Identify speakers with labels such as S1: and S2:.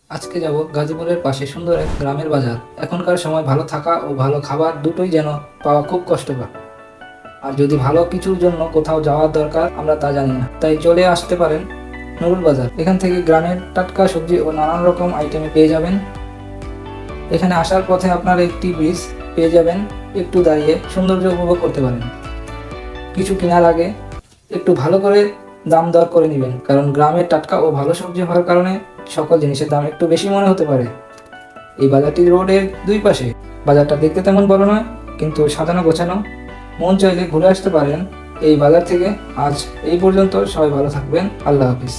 S1: আজকে যাব গাজীপুরের পাশে সুন্দর এক গ্রামের বাজার। এখনকার সময় ভালো থাকা ও ভালো খাবার দুটোই যেন পাওয়া খুব কষ্টকর। আর যদি ভালো কিছুর জন্য কোথাও যাওয়ার দরকার আমরা তা জানি না, তাই চলে আসতে পারেন নুরুল বাজার। এখান থেকে গ্রামের টাটকা সবজি ও নানান রকম আইটেমে পেয়ে যাবেন। এখানে আসার পথে আপনারা একটি ব্রিজ পেয়ে যাবেন, একটু দাঁড়িয়ে সৌন্দর্য উপভোগ করতে পারেন। কিছু কেনার আগে একটু ভালো করে দাম দর করে নেবেন, কারণ গ্রামের টাটকা ও ভালো সবজি হওয়ার কারণে সকল জিনিসের দাম একটু বেশি মনে হতে পারে। এই বাজারটি রোডের দুই পাশে। বাজারটা দেখতে তেমন বড় নয়, কিন্তু সাজানো গোছানো। মন চাইলে ঘুরে আসতে পারেন এই বাজার থেকে। আজ এই পর্যন্ত, সবাই ভালো থাকবেন। আল্লাহ হাফিজ।